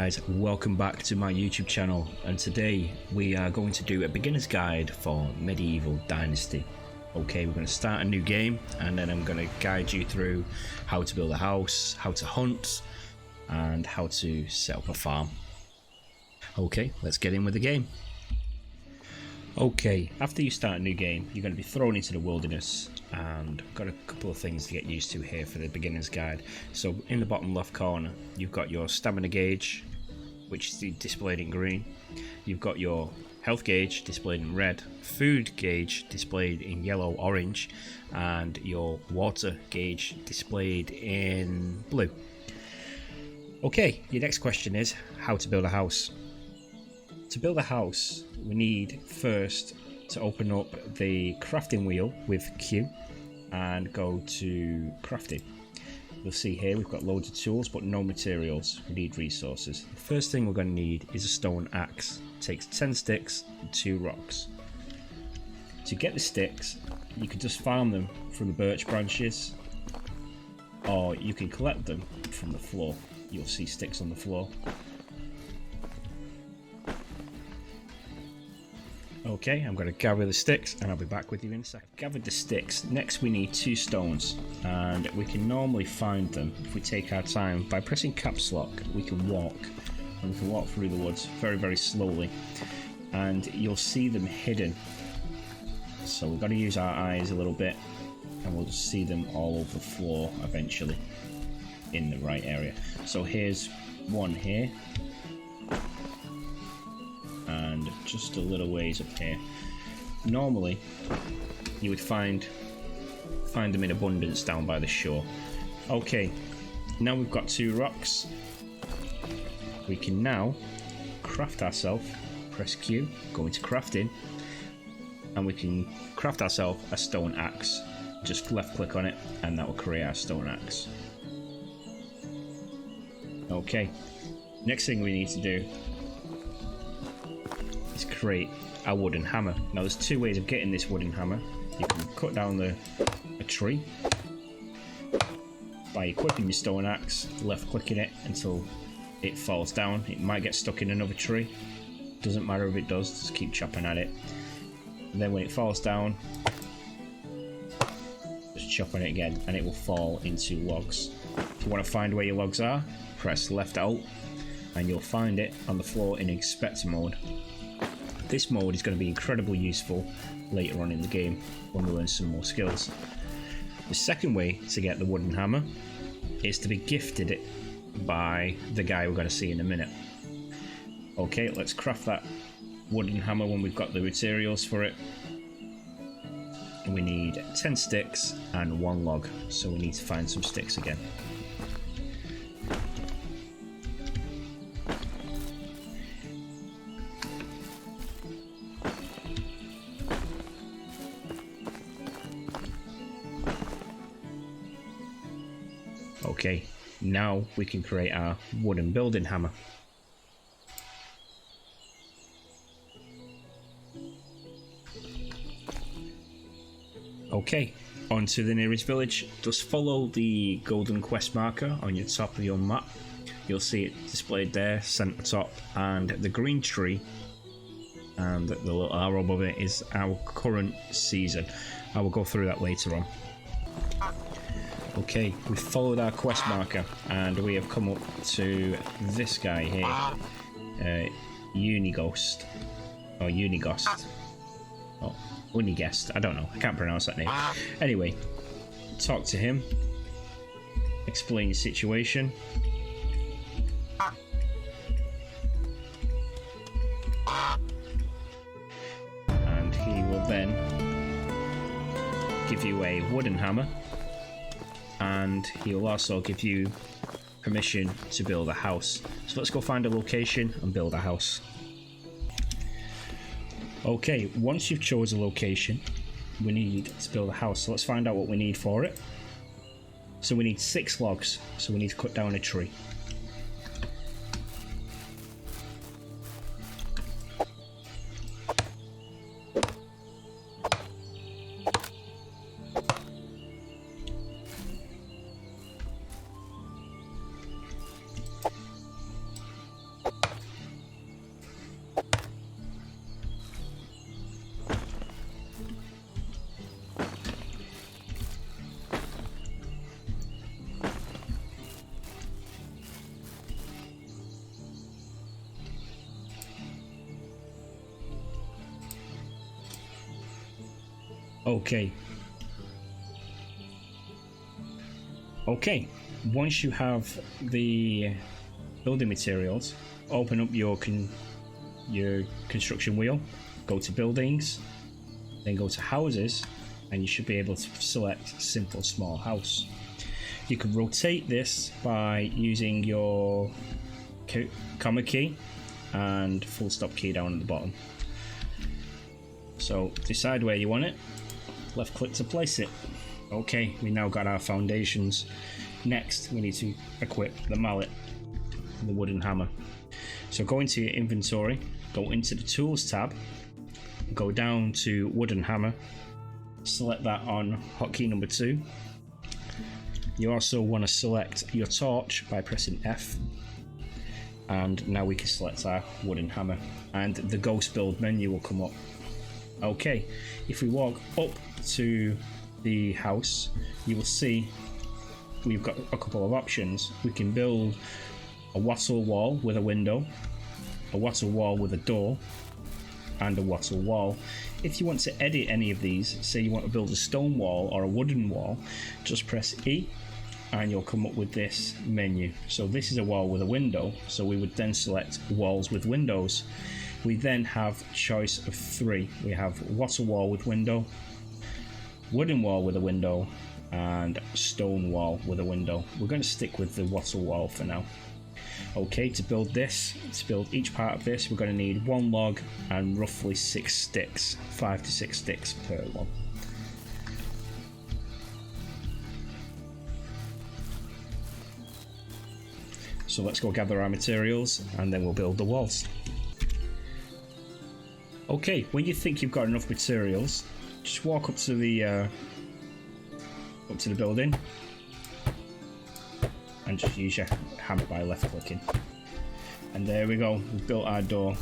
guys, welcome back to my YouTube channel, and today we are going to do a beginner's guide for Medieval Dynasty. Okay, we're going to start a new game and then I'm going to guide you through how to build a house, how to hunt, and how to set up a farm. Okay, let's get in with the game. Okay, after you start a new game, you're going to be thrown into the wilderness, and I've got a couple of things to get used to here for the beginner's guide. So in the bottom left corner, you've got your stamina gauge, which is displayed in green. You've got your health gauge displayed in red, food gauge displayed in yellow, orange, and your water gauge displayed in blue. Okay, your next question is how to build a house. To build a house, we need first to open up the crafting wheel with Q and go to crafting. You'll see here we've got loads of tools but no materials. We need resources. The first thing we're going to need is a stone axe. It takes 10 sticks and 2 rocks. To get the sticks, you can just farm them from the birch branches, or you can collect them from the floor. You'll see sticks on the floor. Okay, I'm going to gather the sticks and I'll be back with you in a second. I've gathered the sticks. Next we need 2 stones, and we can normally find them if we take our time. By pressing caps lock we can walk, and we can walk through the woods very, very slowly, and you'll see them hidden. So we've got to use our eyes a little bit and we'll just see them all over the floor eventually in the right area. So here's one here, and just a little ways up here. Normally you would find them in abundance down by the shore. Okay, now we've got 2 rocks. We can now craft ourselves. Press Q, go into crafting, and we can craft ourselves a stone axe. Just left click on it and that will create our stone axe. Okay, next thing we need to do is create a wooden hammer. Now there's 2 ways of getting this wooden hammer. You can cut down a tree by equipping your stone axe, left clicking it until it falls down. It might get stuck in another tree, doesn't matter if it does, just keep chopping at it. And then when it falls down, just chop on it again and it will fall into logs. If you want to find where your logs are, press left alt and you'll find it on the floor in inspector mode. This mode is going to be incredibly useful later on in the game when we learn some more skills. The second way to get the wooden hammer is to be gifted it by the guy we're going to see in a minute. Okay, let's craft that wooden hammer when we've got the materials for it. And we need 10 sticks and 1 log, so we need to find some sticks again. Okay, now we can create our wooden building hammer. Okay, on to the nearest village. Just follow the golden quest marker on your top of your map. You'll see it displayed there, centre top, and the green tree and the little arrow above it is our current season. I will go through that later on. Okay, we've followed our quest marker and we have come up to this guy here, Unighost, or Unighost, oh, Unigest, I don't know, I can't pronounce that name. Anyway, talk to him, explain your situation, and he will then give you a wooden hammer, and he'll also give you permission to build a house. So let's go find a location and build a house. Okay, once you've chosen a location, we need to build a house. So let's find out what we need for it. So we need 6 logs, so we need to cut down a tree. Okay. Okay, once you have the building materials, open up your construction wheel, go to buildings, then go to houses, and you should be able to select simple small house. You can rotate this by using your comma key and full stop key down at the bottom. So decide where you want it, left click to place it. Okay, we now got our foundations. Next, we need to equip the mallet and the wooden hammer. So go into your inventory, go into the tools tab, go down to wooden hammer, select that on hotkey number 2. You also want to select your torch by pressing F. And now we can select our wooden hammer, and the ghost build menu will come up. Okay, if we walk up to the house, you will see we've got a couple of options. We can build a wattle wall with a window, a wattle wall with a door, and a wattle wall. If you want to edit any of these, say you want to build a stone wall or a wooden wall, just press E and you'll come up with this menu. So this is a wall with a window, so we would then select walls with windows. We then have choice of 3. We have wattle wall with window, wooden wall with a window, and stone wall with a window. We're going to stick with the wattle wall for now. Okay, to build this, to build each part of this, we're going to need 1 log and roughly 6 sticks, 5 to 6 sticks per one. So let's go gather our materials and then we'll build the walls. Okay, when you think you've got enough materials, just walk up to the building and just use your hammer by left clicking. And there we go, we've built our door.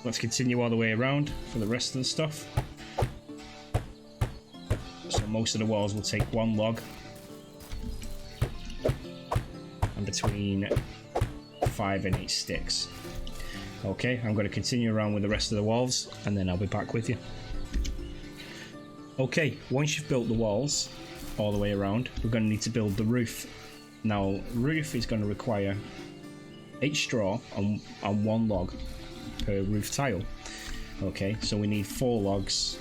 Let's continue all the way around for the rest of the stuff. So most of the walls will take 1 log and between 5 and 8 sticks. Okay, I'm going to continue around with the rest of the walls and then I'll be back with you. Okay, once you've built the walls all the way around, we're going to need to build the roof. Now, roof is going to require 8 straw and 1 log per roof tile. Okay, so we need 4 logs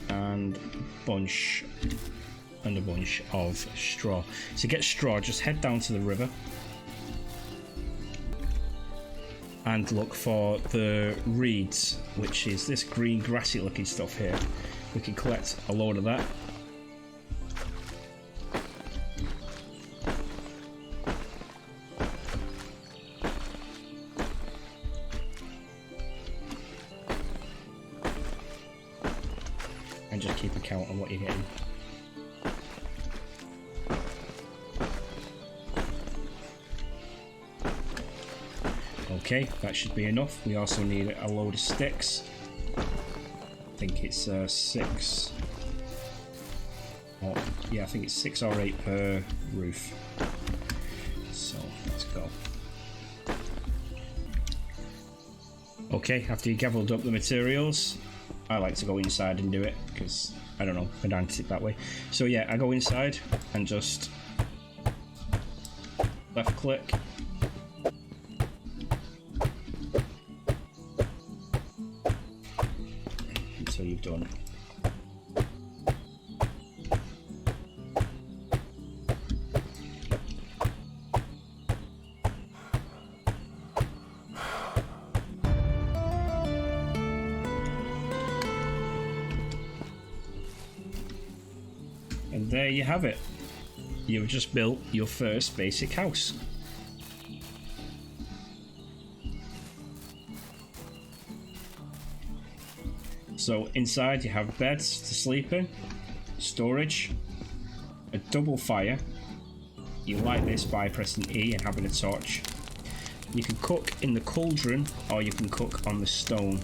and a bunch of straw. To get straw, just head down to the river and look for the reeds, which is this green grassy looking stuff here. We can collect a load of that. And just keep a count on what you're getting. Okay, that should be enough. We also need a load of sticks. I think it's 6. Oh, yeah, I think it's 6 or 8 per roof. So let's go. Okay, after you gathered up the materials, I like to go inside and do it because I don't know, I dance it that way. So yeah, I go inside and just left click. Until you've done. And there you have it. You've just built your first basic house. So inside you have beds to sleep in, storage, a double fire. You light this by pressing E and having a torch. You can cook in the cauldron or you can cook on the stone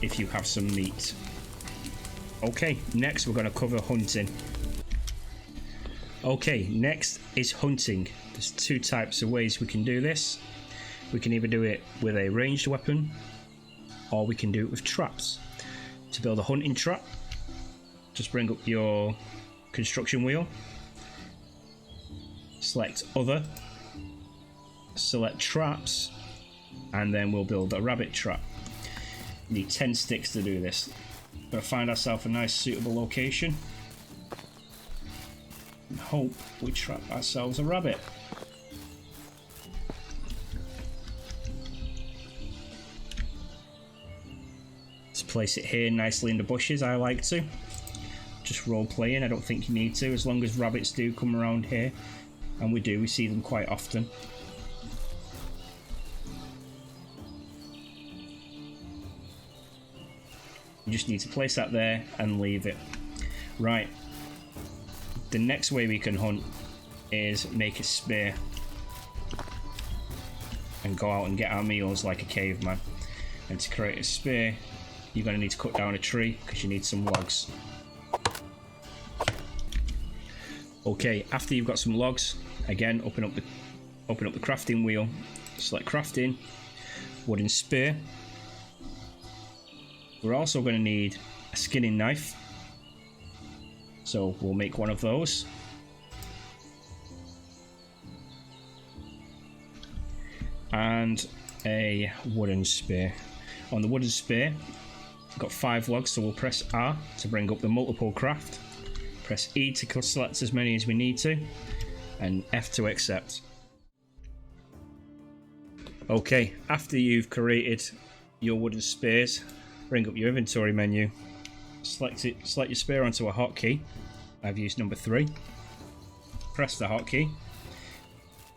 if you have some meat. Okay, next we're going to cover hunting. Okay, next is hunting. There's 2 types of ways we can do this. We can either do it with a ranged weapon or we can do it with traps. To build a hunting trap, just bring up your construction wheel, select other, select traps, and then we'll build a rabbit trap. You need 10 sticks to do this. We're going to find ourselves a nice suitable location and hope we trap ourselves a rabbit. Let's place it here nicely in the bushes. I like to. Just role playing, I don't think you need to, as long as rabbits do come around here, and we do, we see them quite often. You just need to place that there and leave it. Right. The next way we can hunt is make a spear and go out and get our meals like a caveman. And to create a spear, you're going to need to cut down a tree because you need some logs. Okay, after you've got some logs, again, open up the crafting wheel, select crafting, wooden spear. We're also going to need a skinning knife, so we'll make one of those. And a wooden spear. On the wooden spear, we've got 5 logs, so we'll press R to bring up the multiple craft. Press E to select as many as we need to, and F to accept. Okay, after you've created your wooden spears, bring up your inventory menu, select your spear onto a hotkey. I've used number 3. Press the hotkey.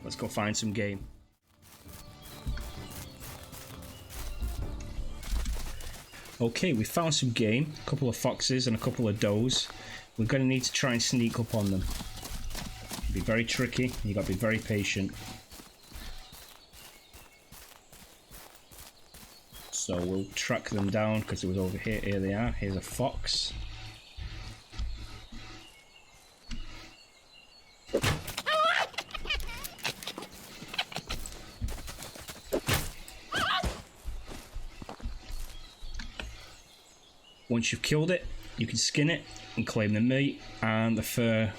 Let's go find some game. Okay, we found some game, a couple of foxes and a couple of does. We're going to need to try and sneak up on them. It'll be very tricky, you've got to be very patient. So we'll track them down because it was over here. Here they are. Here's a fox. Once you've killed it, you can skin it and claim the meat and the fur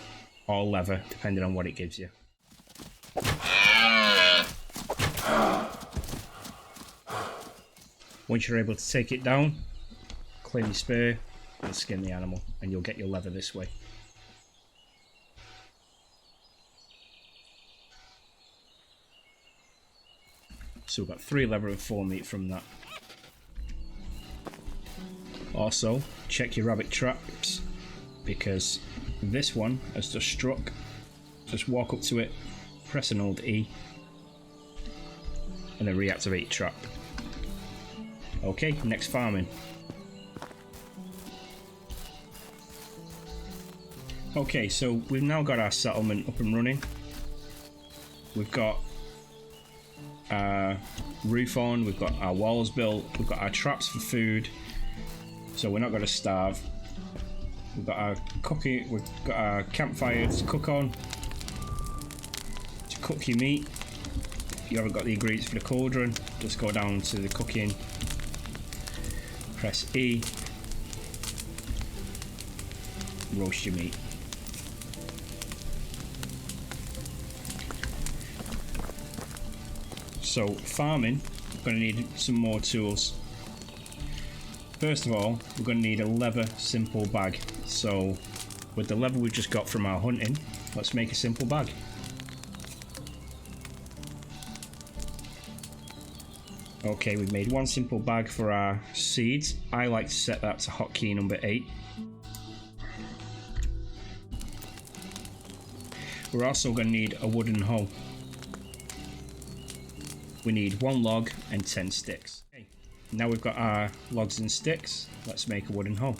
or leather, depending on what it gives you. Once you're able to take it down, claim your spear and skin the animal, and you'll get your leather this way. So we've got 3 leather and 4 meat from that. Also, check your rabbit traps, because this one has just struck. Just walk up to it, press and hold E, and then reactivate trap. Okay, next farming. Okay, so we've now got our settlement up and running. We've got our roof on, we've got our walls built, we've got our traps for food, so we're not going to starve. We've got our cooking, we've got our campfire to cook on, to cook your meat. If you haven't got the ingredients for the cauldron, just go down to the cooking, press E, roast your meat. So farming, we're going to need some more tools. First of all, we're going to need a leather simple bag. So with the leather we've just got from our hunting, let's make a simple bag. Okay, we've made one simple bag for our seeds. I like to set that to hotkey number 8. We're also going to need a wooden hoe. We need 1 log and 10 sticks. Okay, now we've got our logs and sticks, let's make a wooden hoe.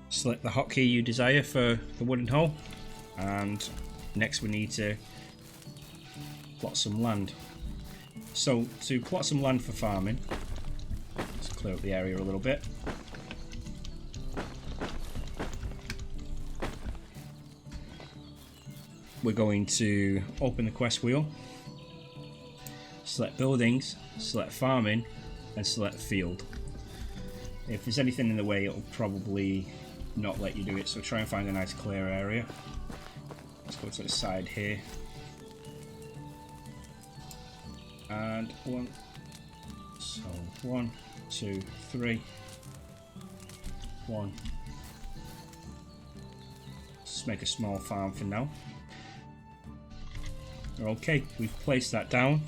Select the hotkey you desire for the wooden hoe, and next we need to plot some land. So to plot some land for farming, let's clear up the area a little bit. we're going to open the quest wheel, select buildings, select farming, and select field. If there's anything in the way, it'll probably not let you do it, so try and find a nice clear area. Let's go to the side here. And 1, 2, 3, 1. Let's make a small farm for now. Okay, we've placed that down.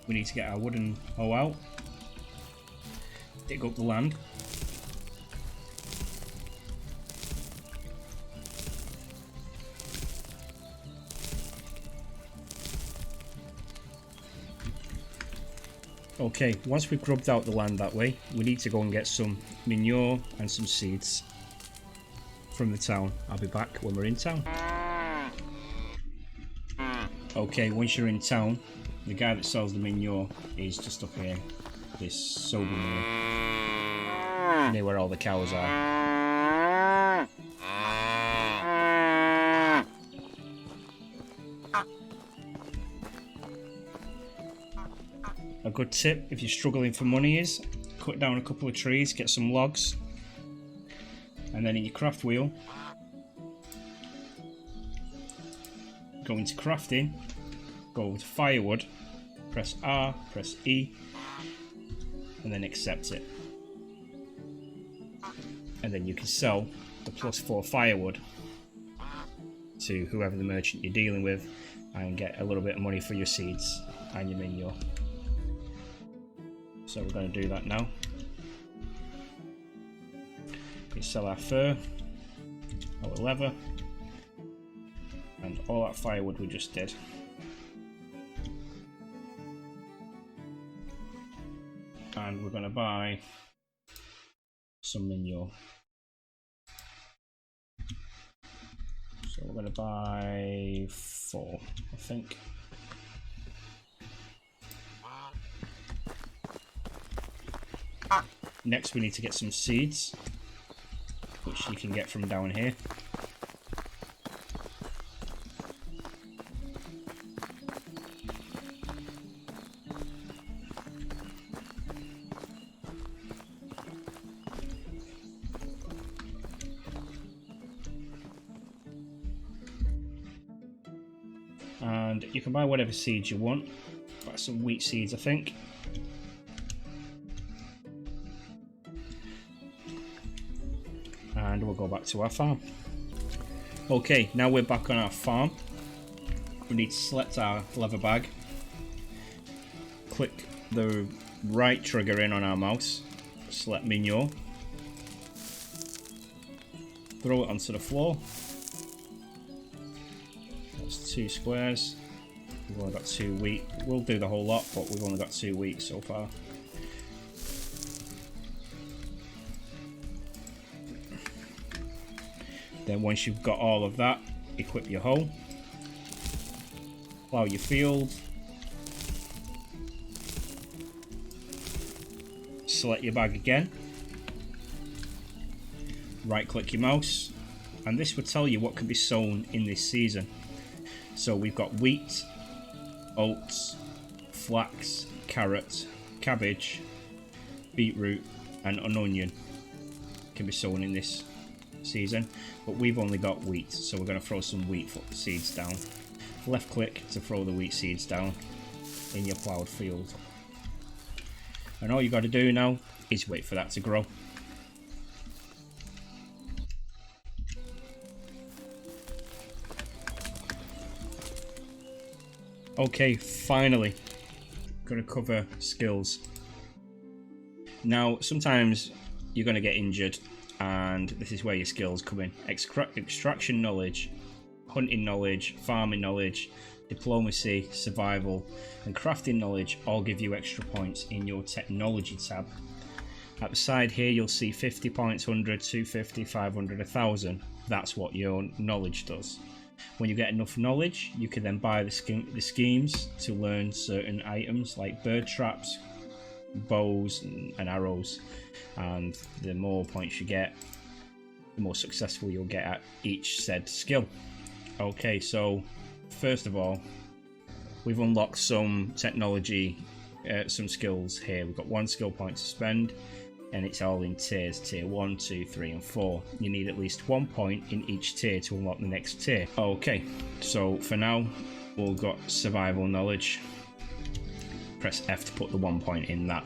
We need to get our wooden hoe out, dig up the land. Okay, once we've grubbed out the land that way, we need to go and get some manure and some seeds from the town. I'll be back when we're in town. Okay, once you're in town, the guy that sells the manure is just up here, this sober near where all the cows are. A good tip if you're struggling for money is cut down a couple of trees, get some logs, and then in your craft wheel, go into crafting, go over to firewood, press R, press E, and then accept it. And then you can sell the +4 firewood to whoever the merchant you're dealing with and get a little bit of money for your seeds and your manure. So we're going to do that now. We sell our fur, our leather, and all that firewood we just did. And we're going to buy some manure. So we're going to buy 4, I think. Next we need to get some seeds, which you can get from down here. And you can buy whatever seeds you want. Buy some wheat seeds, I think. And we'll go back to our farm. Okay, now we're back on our farm. We need to select our leather bag. Click the right trigger in on our mouse. Select manure. Throw it onto the floor. That's 2 squares. We've only got 2 wheat. We'll do the whole lot, but we've only got 2 wheat so far. Then once you've got all of that, equip your hoe, plough your field, select your bag again, right click your mouse, and this will tell you what can be sown in this season. So we've got wheat, oats, flax, carrot, cabbage, beetroot and an onion can be sown in this season, but we've only got wheat, so we're going to throw some wheat seeds down. Left click to throw the wheat seeds down in your ploughed field, and all you got to do now is wait for that to grow. Okay, finally going to cover skills. Now sometimes you're going to get injured, and this is where your skills come in. Extraction knowledge, hunting knowledge, farming knowledge, diplomacy, survival, and crafting knowledge all give you extra points in your technology tab. At the side here you'll see 50 points, 100, 250, 500, 1000. That's what your knowledge does. When you get enough knowledge, you can then buy the schemes to learn certain items like bird traps, bows and arrows, and the more points you get, the more successful you'll get at each said skill. Okay, so first of all, we've unlocked some technology, some skills here. We've got 1 skill point to spend, and it's all in tiers, tier 1, 2, 3 and 4. You need at least 1 point in each tier to unlock the next tier. Okay, so for now we've got survival knowledge. Press F to put the 1 point in that.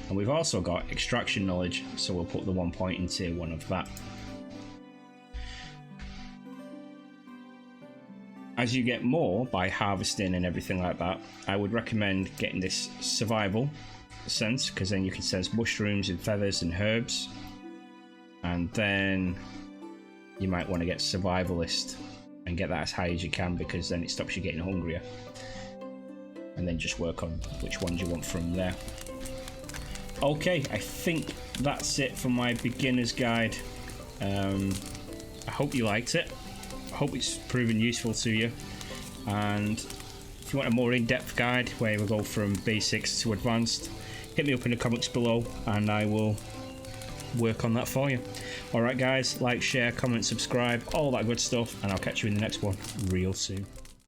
And we've also got extraction knowledge, so we'll put the 1 point in tier 1 of that. As you get more by harvesting and everything like that, I would recommend getting this survival sense, because then you can sense mushrooms and feathers and herbs. And then you might want to get survivalist and get that as high as you can, because then it stops you getting hungrier. And then just work on which ones you want from there. Okay, I think that's it for my beginner's guide. I hope you liked it. I hope it's proven useful to you. And if you want a more in-depth guide where we go from basics to advanced, hit me up in the comments below and I will work on that for you. Alright guys, like, share, comment, subscribe, all that good stuff, and I'll catch you in the next one real soon.